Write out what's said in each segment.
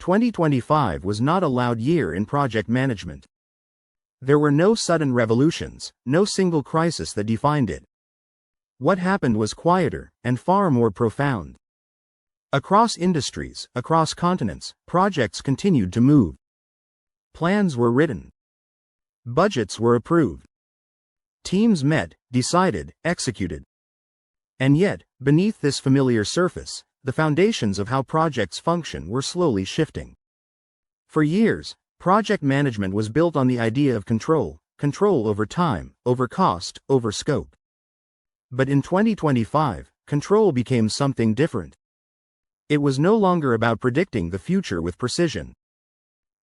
2025 was not a loud year in project management. There were no sudden revolutions, no single crisis that defined it. What happened was quieter and far more profound. Across industries, across continents, projects continued to move. Plans were written. Budgets were approved. Teams met, decided, executed. And yet, beneath this familiar surface, the foundations of how projects function were slowly shifting. For years, project management was built on the idea of control over time, over cost, over scope. But in 2025, control became something different. It was no longer about predicting the future with precision.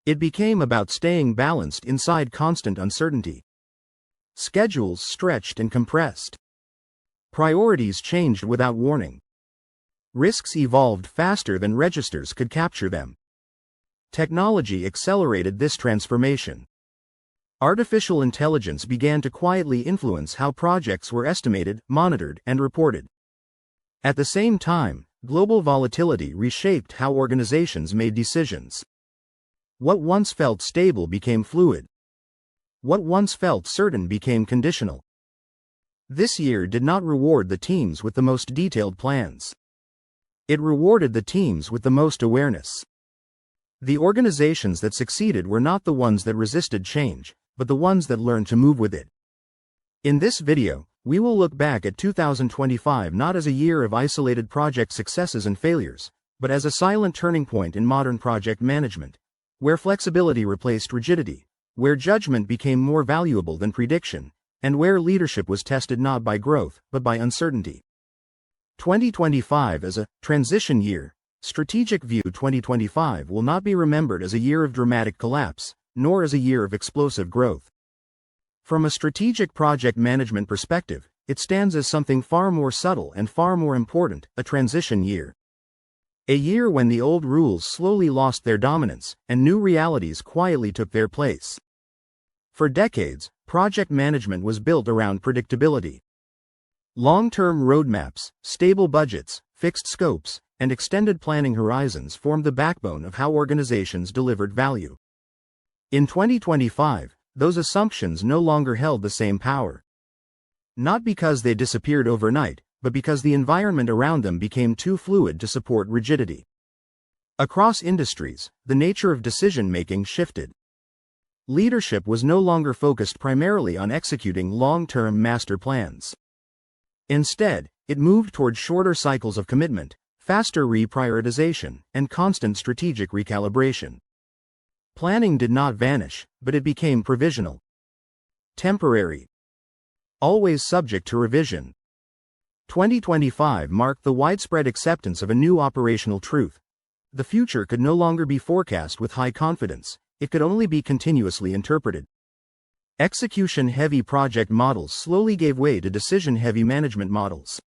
It became about staying balanced inside constant uncertainty. Schedules stretched and compressed. Priorities changed without warning. Risks evolved faster than registers could capture them. Technology accelerated this transformation. Artificial intelligence began to quietly influence how projects were estimated, monitored, and reported. At the same time, global volatility reshaped how organizations made decisions. What once felt stable became fluid. What once felt certain became conditional. This year did not reward the teams with the most detailed plans. It rewarded the teams with the most awareness. The organizations that succeeded were not the ones that resisted change, but the ones that learned to move with it. In this video, we will look back at 2025 not as a year of isolated project successes and failures, but as a silent turning point in modern project management, where flexibility replaced rigidity, where judgment became more valuable than prediction, and where leadership was tested not by growth, but by uncertainty. 2025 as a transition year. Strategic View 2025 will not be remembered as a year of dramatic collapse, nor as a year of explosive growth. From a strategic project management perspective, it stands as something far more subtle and far more important, a transition year. A year when the old rules slowly lost their dominance, and new realities quietly took their place. For decades, project management was built around predictability. Long-term roadmaps, stable budgets, fixed scopes, and extended planning horizons formed the backbone of how organizations delivered value. In 2025, those assumptions no longer held the same power. Not because they disappeared overnight, but because the environment around them became too fluid to support rigidity. Across industries, the nature of decision-making shifted. Leadership was no longer focused primarily on executing long-term master plans. Instead, it moved toward shorter cycles of commitment, faster reprioritization, and constant strategic recalibration. Planning did not vanish, but it became provisional. Temporary. Always subject to revision. 2025 marked the widespread acceptance of a new operational truth. The future could no longer be forecast with high confidence, it could only be continuously interpreted. Execution-heavy project models slowly gave way to decision-heavy management models.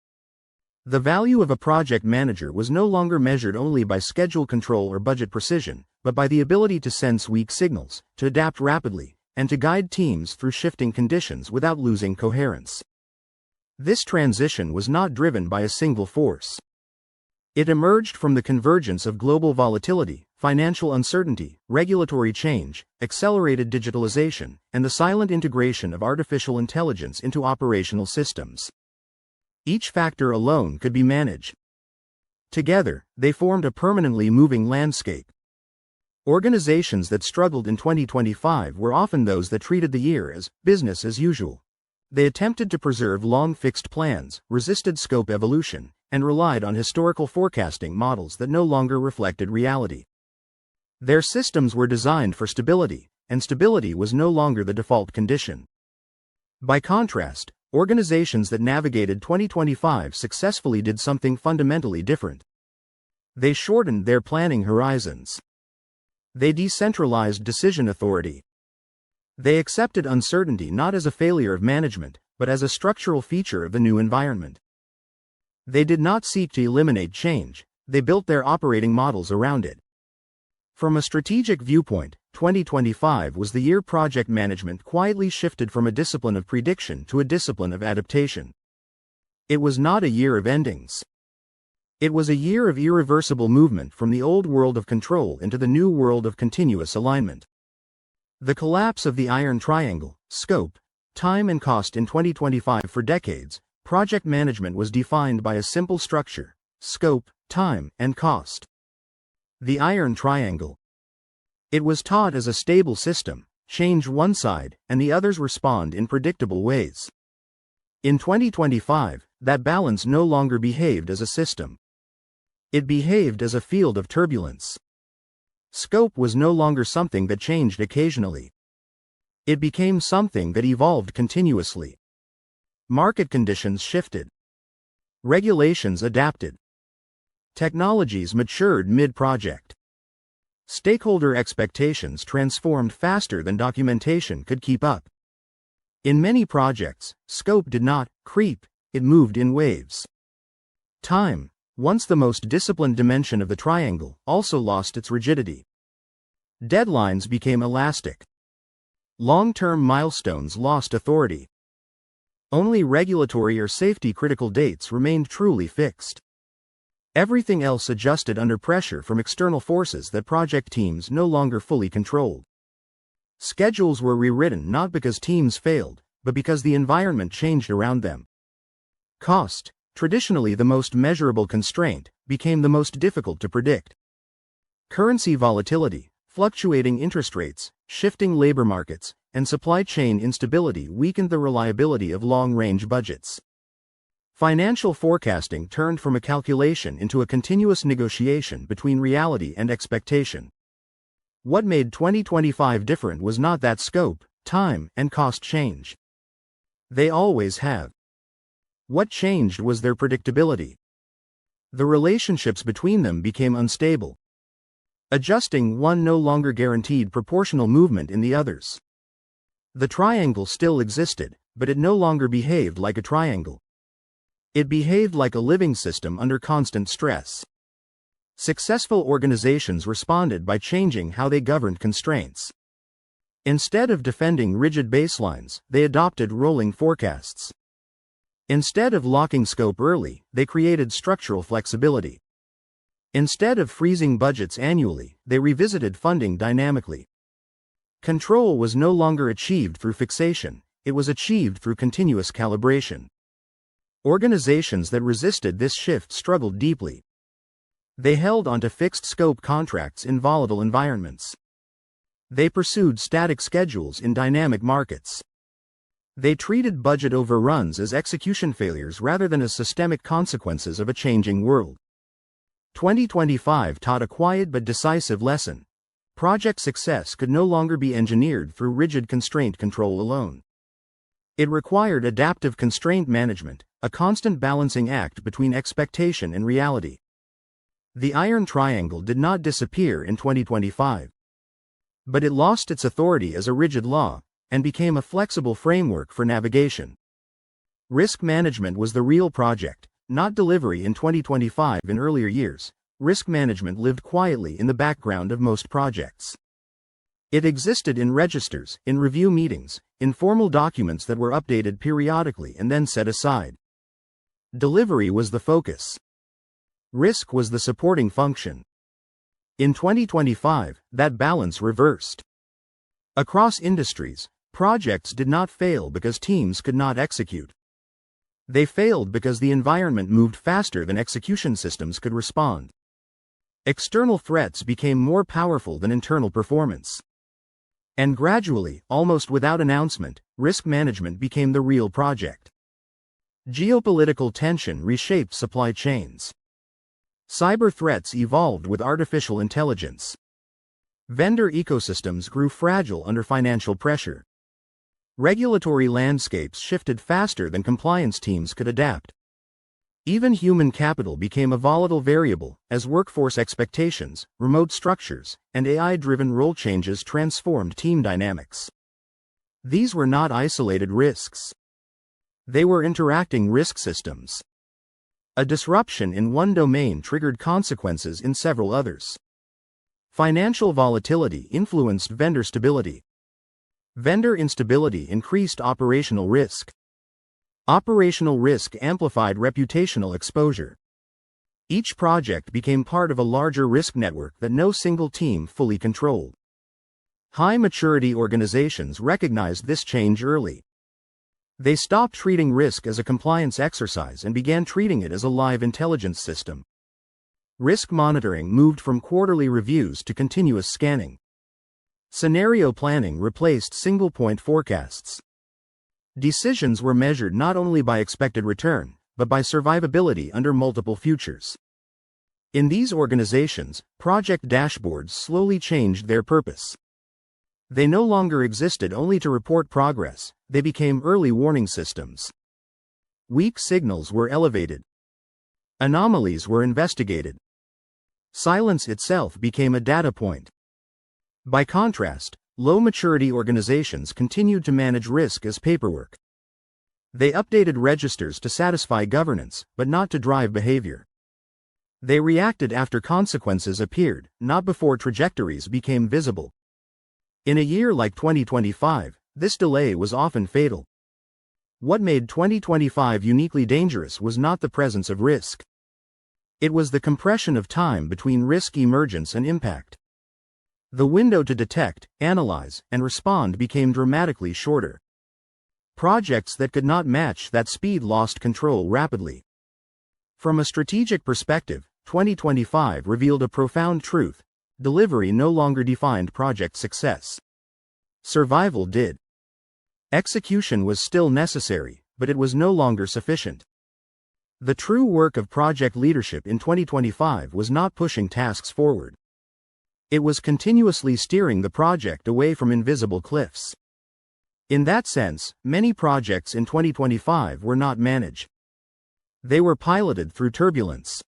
The value of a project manager was no longer measured only by schedule control or budget precision, but by the ability to sense weak signals, to adapt rapidly, and to guide teams through shifting conditions without losing coherence. This transition was not driven by a single force. It emerged from the convergence of global volatility, financial uncertainty, regulatory change, accelerated digitalization, and the silent integration of artificial intelligence into operational systems. Each factor alone could be managed. Together, they formed a permanently moving landscape. Organizations that struggled in 2025 were often those that treated the year as business as usual. They attempted to preserve long-fixed plans, resisted scope evolution, and relied on historical forecasting models that no longer reflected reality. Their systems were designed for stability, and stability was no longer the default condition. By contrast, organizations that navigated 2025 successfully did something fundamentally different. They shortened their planning horizons. They decentralized decision authority. They accepted uncertainty not as a failure of management, but as a structural feature of the new environment. They did not seek to eliminate change, they built their operating models around it. From a strategic viewpoint, 2025 was the year project management quietly shifted from a discipline of prediction to a discipline of adaptation. It was not a year of endings. It was a year of irreversible movement from the old world of control into the new world of continuous alignment. The collapse of the iron triangle, scope, time and cost in 2025. For decades, project management was defined by a simple structure: scope, time, and cost. The iron triangle. It was taught as a stable system: change one side, and the others respond in predictable ways. In 2025, that balance no longer behaved as a system. It behaved as a field of turbulence. Scope was no longer something that changed occasionally. It became something that evolved continuously. Market conditions shifted. Regulations adapted. Technologies matured mid-project. Stakeholder expectations transformed faster than documentation could keep up. In many projects, scope did not creep, it moved in waves. Time, once the most disciplined dimension of the triangle, also lost its rigidity. Deadlines became elastic. Long-term milestones lost authority. Only regulatory or safety-critical dates remained truly fixed. Everything else adjusted under pressure from external forces that project teams no longer fully controlled. Schedules were rewritten not because teams failed, but because the environment changed around them. Cost, traditionally the most measurable constraint, became the most difficult to predict. Currency volatility, fluctuating interest rates, shifting labor markets, and supply chain instability weakened the reliability of long-range budgets. Financial forecasting turned from a calculation into a continuous negotiation between reality and expectation. What made 2025 different was not that scope, time, and cost change. They always have. What changed was their predictability. The relationships between them became unstable. Adjusting one no longer guaranteed proportional movement in the others. The triangle still existed, but it no longer behaved like a triangle. It behaved like a living system under constant stress. Successful organizations responded by changing how they governed constraints. Instead of defending rigid baselines, they adopted rolling forecasts. Instead of locking scope early, they created structural flexibility. Instead of freezing budgets annually, they revisited funding dynamically. Control was no longer achieved through fixation, it was achieved through continuous calibration. Organizations that resisted this shift struggled deeply. They held onto fixed scope contracts in volatile environments. They pursued static schedules in dynamic markets. They treated budget overruns as execution failures rather than as systemic consequences of a changing world. 2025 taught a quiet but decisive lesson. Project success could no longer be engineered through rigid constraint control alone. It required adaptive constraint management, a constant balancing act between expectation and reality. The iron triangle did not disappear in 2025. But it lost its authority as a rigid law, and became a flexible framework for navigation. Risk management was the real project, not delivery. In 2025. In earlier years, risk management lived quietly in the background of most projects. It existed in registers, in review meetings, in formal documents that were updated periodically and then set aside. Delivery was the focus. Risk was the supporting function. In 2025, that balance reversed. Across industries, projects did not fail because teams could not execute. They failed because the environment moved faster than execution systems could respond. External threats became more powerful than internal performance. And gradually, almost without announcement, risk management became the real project. Geopolitical tension reshaped supply chains. Cyber threats evolved with artificial intelligence. Vendor ecosystems grew fragile under financial pressure. Regulatory landscapes shifted faster than compliance teams could adapt. Even human capital became a volatile variable, as workforce expectations, remote structures, and AI-driven role changes transformed team dynamics. These were not isolated risks. They were interacting risk systems. A disruption in one domain triggered consequences in several others. Financial volatility influenced vendor stability. Vendor instability increased operational risk. Operational risk amplified reputational exposure. Each project became part of a larger risk network that no single team fully controlled. High-maturity organizations recognized this change early. They stopped treating risk as a compliance exercise and began treating it as a live intelligence system. Risk monitoring moved from quarterly reviews to continuous scanning. Scenario planning replaced single-point forecasts. Decisions were measured not only by expected return, but by survivability under multiple futures. In these organizations, project dashboards slowly changed their purpose. They no longer existed only to report progress, they became early warning systems. Weak signals were elevated. Anomalies were investigated. Silence itself became a data point. By contrast, low-maturity organizations continued to manage risk as paperwork. They updated registers to satisfy governance, but not to drive behavior. They reacted after consequences appeared, not before trajectories became visible. In a year like 2025, this delay was often fatal. What made 2025 uniquely dangerous was not the presence of risk. It was the compression of time between risk emergence and impact. The window to detect, analyze, and respond became dramatically shorter. Projects that could not match that speed lost control rapidly. From a strategic perspective, 2025 revealed a profound truth: delivery no longer defined project success. Survival did. Execution was still necessary, but it was no longer sufficient. The true work of project leadership in 2025 was not pushing tasks forward. It was continuously steering the project away from invisible cliffs. In that sense, many projects in 2025 were not managed. They were piloted through turbulence.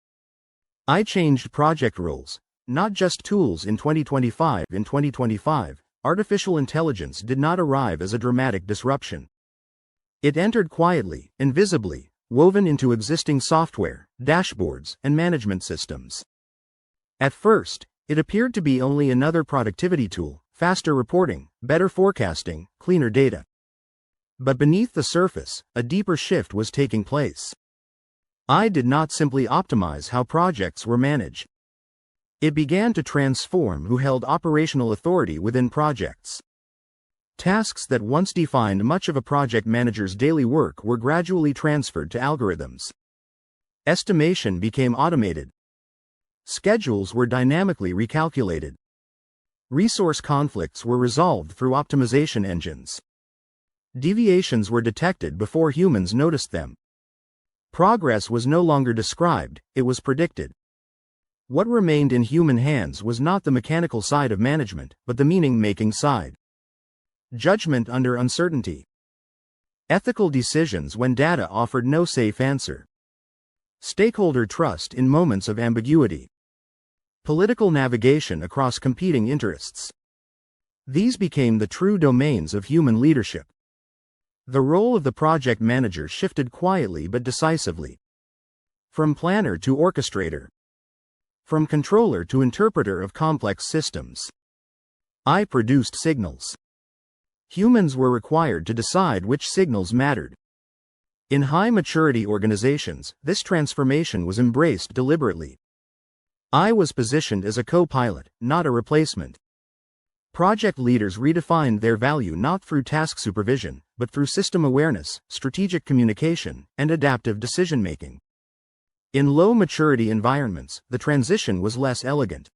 I changed project roles, not just tools in 2025. In 2025, artificial intelligence did not arrive as a dramatic disruption. It entered quietly, invisibly, woven into existing software, dashboards, and management systems. At first, it appeared to be only another productivity tool: faster reporting, better forecasting, cleaner data. But beneath the surface, a deeper shift was taking place. I did not simply optimize how projects were managed. It began to transform who held operational authority within projects. Tasks that once defined much of a project manager's daily work were gradually transferred to algorithms. Estimation became automated. Schedules were dynamically recalculated. Resource conflicts were resolved through optimization engines. Deviations were detected before humans noticed them. Progress was no longer described, it was predicted. What remained in human hands was not the mechanical side of management, but the meaning-making side. Judgment under uncertainty. Ethical decisions when data offered no safe answer. Stakeholder trust in moments of ambiguity. Political navigation across competing interests. These became the true domains of human leadership. The role of the project manager shifted quietly but decisively. From planner to orchestrator. From controller to interpreter of complex systems. I produced signals. Humans were required to decide which signals mattered. In high-maturity organizations, this transformation was embraced deliberately. I was positioned as a co-pilot, not a replacement. Project leaders redefined their value not through task supervision, but through system awareness, strategic communication, and adaptive decision-making. In low-maturity environments, the transition was less elegant.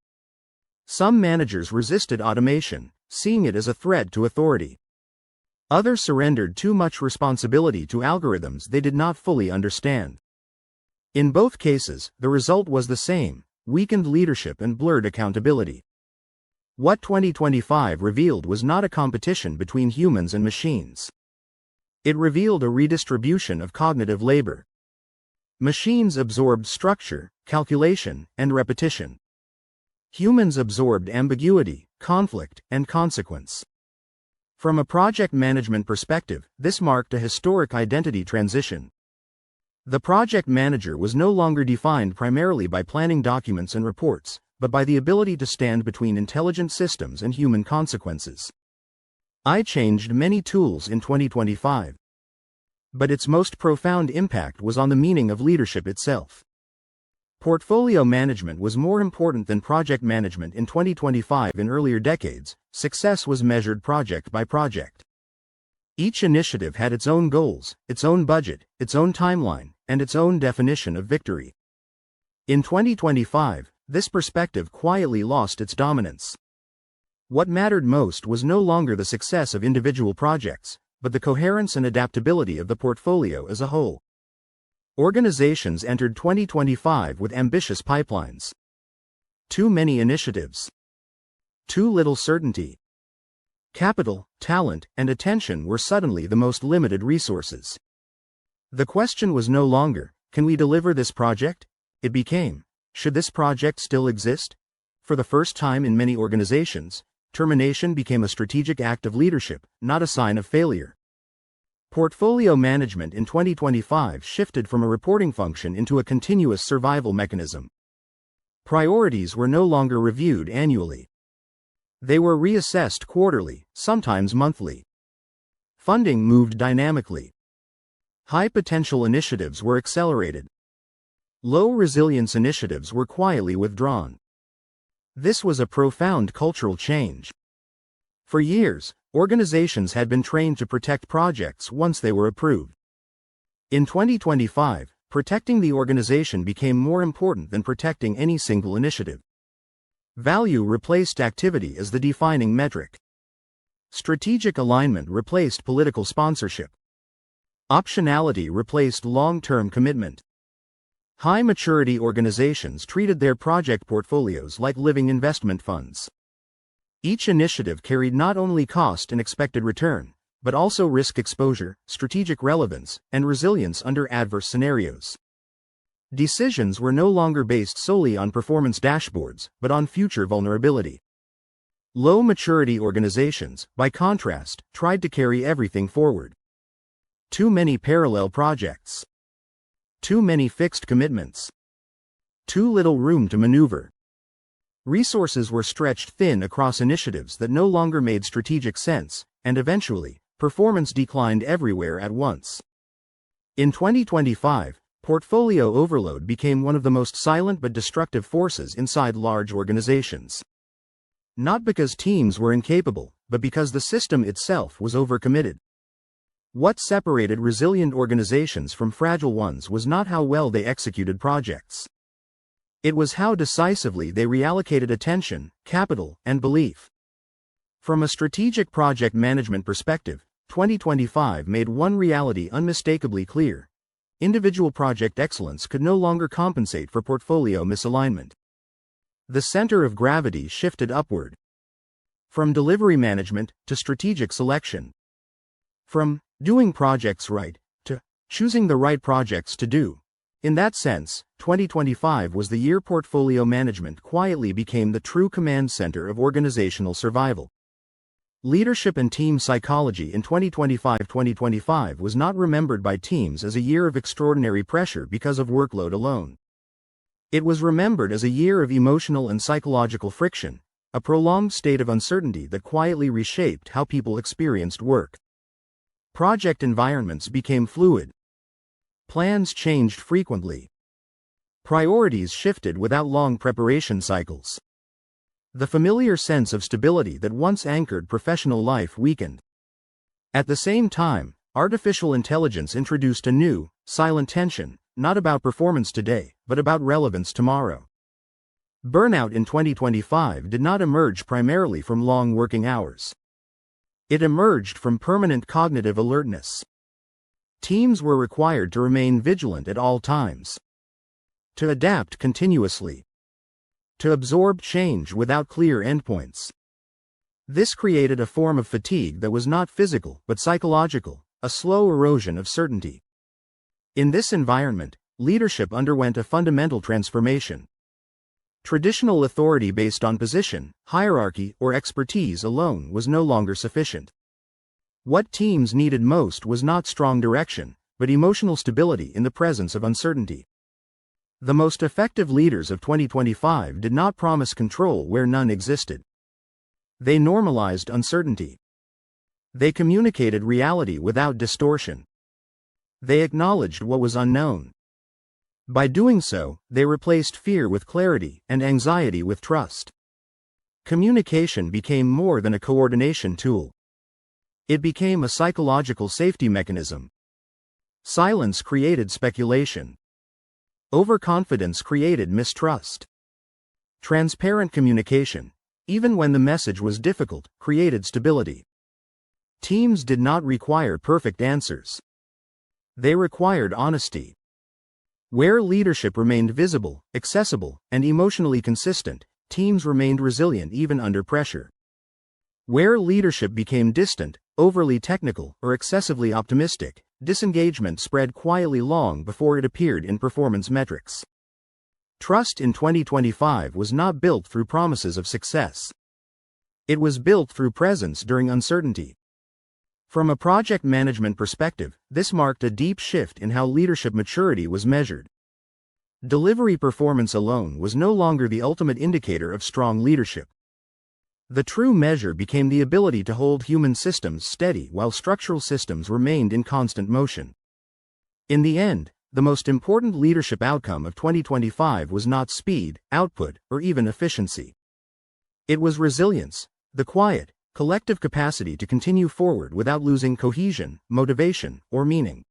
Some managers resisted automation, seeing it as a threat to authority. Others surrendered too much responsibility to algorithms they did not fully understand. In both cases, the result was the same: weakened leadership and blurred accountability. What 2025 revealed was not a competition between humans and machines. It revealed a redistribution of cognitive labor. Machines absorbed structure, calculation, and repetition. Humans absorbed ambiguity, conflict, and consequence. From a project management perspective, this marked a historic identity transition. The project manager was no longer defined primarily by planning documents and reports, but by the ability to stand between intelligent systems and human consequences. I changed many tools in 2025. But its most profound impact was on the meaning of leadership itself. Portfolio management was more important than project management in 2025. In earlier decades, success was measured project by project. Each initiative had its own goals, its own budget, its own timeline, and its own definition of victory. In 2025, this perspective quietly lost its dominance. What mattered most was no longer the success of individual projects, but the coherence and adaptability of the portfolio as a whole. Organizations entered 2025 with ambitious pipelines. Too many initiatives. Too little certainty. Capital, talent, and attention were suddenly the most limited resources. The question was no longer, can we deliver this project? It became, should this project still exist? For the first time in many organizations, termination became a strategic act of leadership, not a sign of failure. Portfolio management in 2025 shifted from a reporting function into a continuous survival mechanism. Priorities were no longer reviewed annually. They were reassessed quarterly, sometimes monthly. Funding moved dynamically. High-potential initiatives were accelerated. Low-resilience initiatives were quietly withdrawn. This was a profound cultural change. For years, organizations had been trained to protect projects once they were approved. In 2025, protecting the organization became more important than protecting any single initiative. Value replaced activity as the defining metric. Strategic alignment replaced political sponsorship. Optionality replaced long-term commitment. High-maturity organizations treated their project portfolios like living investment funds. Each initiative carried not only cost and expected return, but also risk exposure, strategic relevance, and resilience under adverse scenarios. Decisions were no longer based solely on performance dashboards, but on future vulnerability. Low-maturity organizations, by contrast, tried to carry everything forward. Too many parallel projects. Too many fixed commitments. Too little room to maneuver. Resources were stretched thin across initiatives that no longer made strategic sense, and eventually, performance declined everywhere at once. In 2025, portfolio overload became one of the most silent but destructive forces inside large organizations. Not because teams were incapable, but because the system itself was overcommitted. What separated resilient organizations from fragile ones was not how well they executed projects. It was how decisively they reallocated attention, capital, and belief. From a strategic project management perspective, 2025 made one reality unmistakably clear. Individual project excellence could no longer compensate for portfolio misalignment. The center of gravity shifted upward. From delivery management to strategic selection. From doing projects right to choosing the right projects to do. In that sense, 2025 was the year portfolio management quietly became the true command center of organizational survival. Leadership and team psychology in 2025 was not remembered by teams as a year of extraordinary pressure because of workload alone. It was remembered as a year of emotional and psychological friction, a prolonged state of uncertainty that quietly reshaped how people experienced work. Project environments became fluid. Plans changed frequently. Priorities shifted without long preparation cycles. The familiar sense of stability that once anchored professional life weakened. At the same time, artificial intelligence introduced a new, silent tension, not about performance today, but about relevance tomorrow. Burnout in 2025 did not emerge primarily from long working hours. It emerged from permanent cognitive alertness. Teams were required to remain vigilant at all times. To adapt continuously. To absorb change without clear endpoints. This created a form of fatigue that was not physical but psychological, a slow erosion of certainty. In this environment, leadership underwent a fundamental transformation. Traditional authority based on position, hierarchy, or expertise alone was no longer sufficient. What teams needed most was not strong direction, but emotional stability in the presence of uncertainty. The most effective leaders of 2025 did not promise control where none existed. They normalized uncertainty. They communicated reality without distortion. They acknowledged what was unknown. By doing so, they replaced fear with clarity and anxiety with trust. Communication became more than a coordination tool. It became a psychological safety mechanism. Silence created speculation. Overconfidence created mistrust. Transparent communication, even when the message was difficult, created stability. Teams did not require perfect answers. They required honesty. Where leadership remained visible, accessible, and emotionally consistent, teams remained resilient even under pressure. Where leadership became distant, overly technical, or excessively optimistic, disengagement spread quietly long before it appeared in performance metrics. Trust in 2025 was not built through promises of success. It was built through presence during uncertainty. From a project management perspective, this marked a deep shift in how leadership maturity was measured. Delivery performance alone was no longer the ultimate indicator of strong leadership. The true measure became the ability to hold human systems steady while structural systems remained in constant motion. In the end, the most important leadership outcome of 2025 was not speed, output, or even efficiency. It was resilience, the quiet, collective capacity to continue forward without losing cohesion, motivation, or meaning.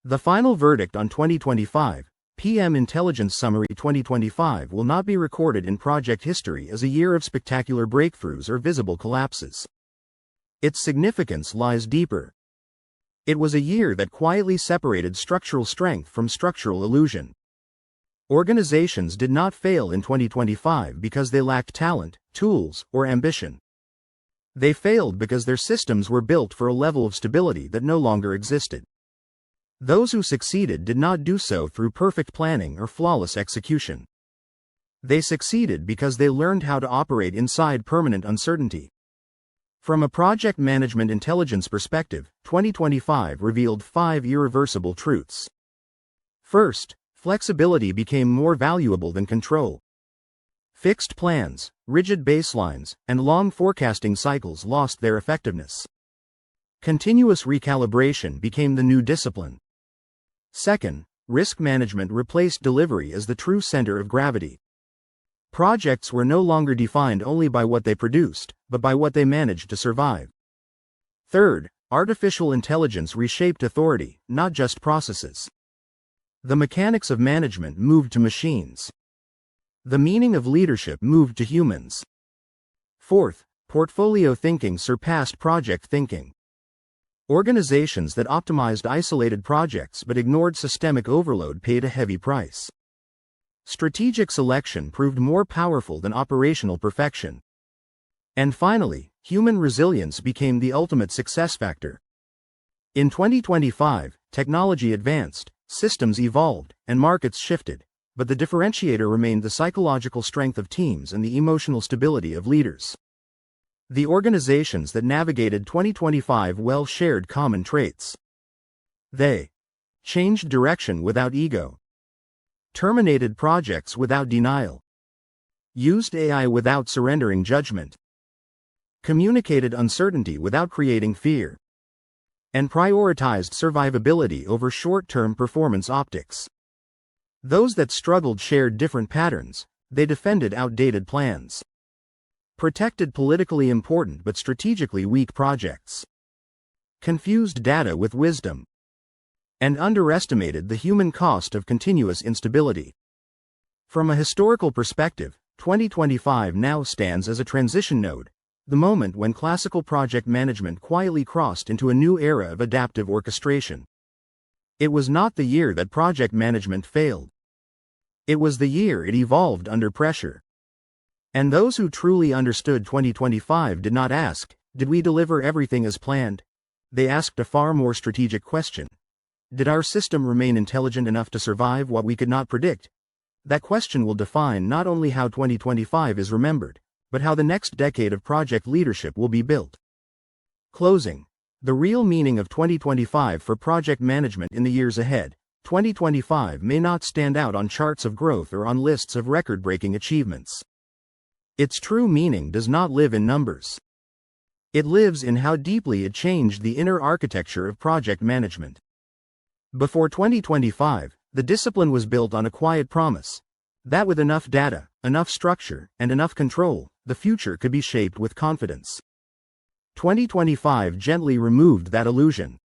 The final verdict on 2025, PM Intelligence Summary 2025 will not be recorded in project history as a year of spectacular breakthroughs or visible collapses. Its significance lies deeper. It was a year that quietly separated structural strength from structural illusion. Organizations did not fail in 2025 because they lacked talent, tools, or ambition. They failed because their systems were built for a level of stability that no longer existed. Those who succeeded did not do so through perfect planning or flawless execution. They succeeded because they learned how to operate inside permanent uncertainty. From a project management intelligence perspective, 2025 revealed 5 irreversible truths. First, flexibility became more valuable than control. Fixed plans, rigid baselines, and long forecasting cycles lost their effectiveness. Continuous recalibration became the new discipline. Second, risk management replaced delivery as the true center of gravity. Projects were no longer defined only by what they produced, but by what they managed to survive. Third, artificial intelligence reshaped authority, not just processes. The mechanics of management moved to machines. The meaning of leadership moved to humans. Fourth, portfolio thinking surpassed project thinking. Organizations that optimized isolated projects but ignored systemic overload paid a heavy price. Strategic selection proved more powerful than operational perfection. And finally, human resilience became the ultimate success factor. In 2025, technology advanced, systems evolved, and markets shifted, but the differentiator remained the psychological strength of teams and the emotional stability of leaders. The organizations that navigated 2025 well shared common traits. They changed direction without ego, terminated projects without denial, used AI without surrendering judgment, communicated uncertainty without creating fear, and prioritized survivability over short-term performance optics. Those that struggled shared different patterns. They defended outdated plans, protected politically important but strategically weak projects, confused data with wisdom, and underestimated the human cost of continuous instability. From a historical perspective, 2025 now stands as a transition node, the moment when classical project management quietly crossed into a new era of adaptive orchestration. It was not the year that project management failed. It was the year it evolved under pressure. And those who truly understood 2025 did not ask, "Did we deliver everything as planned?" They asked a far more strategic question. Did our system remain intelligent enough to survive what we could not predict? That question will define not only how 2025 is remembered, but how the next decade of project leadership will be built. Closing. The real meaning of 2025 for project management in the years ahead. 2025 may not stand out on charts of growth or on lists of record-breaking achievements. Its true meaning does not live in numbers. It lives in how deeply it changed the inner architecture of project management. Before 2025, The discipline was built on a quiet promise that with enough data, enough structure, and enough control, the future could be shaped with confidence. 2025 gently removed that illusion.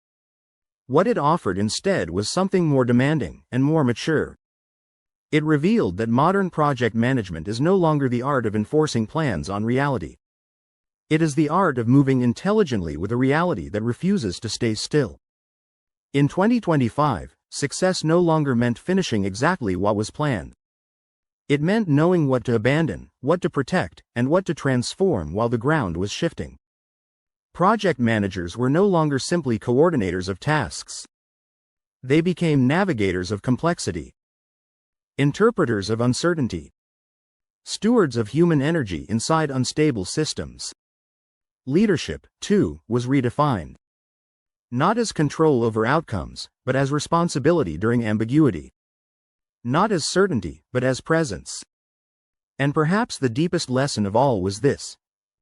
What it offered instead was something more demanding and more mature. It revealed that modern project management is no longer the art of enforcing plans on reality. It is the art of moving intelligently with a reality that refuses to stay still. In 2025, success no longer meant finishing exactly what was planned. It meant knowing what to abandon, what to protect, and what to transform while the ground was shifting. Project managers were no longer simply coordinators of tasks. They became navigators of complexity, interpreters of uncertainty, stewards of human energy inside unstable systems. Leadership, too, was redefined. Not as control over outcomes, but as responsibility during ambiguity. Not as certainty, but as presence. And perhaps the deepest lesson of all was this: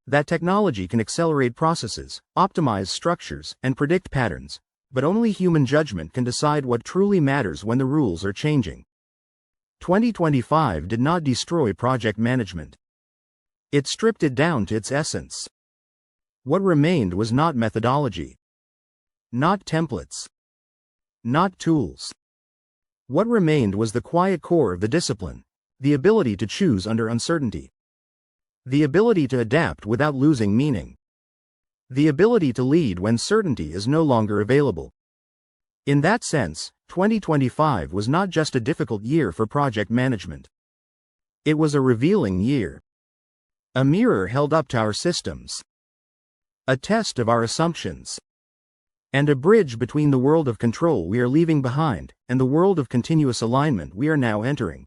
that technology can accelerate processes, optimize structures, and predict patterns, but only human judgment can decide what truly matters when the rules are changing. 2025 did not destroy project management. It stripped it down to its essence. What remained was not methodology, not templates, not tools. What remained was the quiet core of the discipline, the ability to choose under uncertainty, the ability to adapt without losing meaning, the ability to lead when certainty is no longer available. In that sense, 2025 was not just a difficult year for project management. It was a revealing year. A mirror held up to our systems. A test of our assumptions. And a bridge between the world of control we are leaving behind and the world of continuous alignment we are now entering.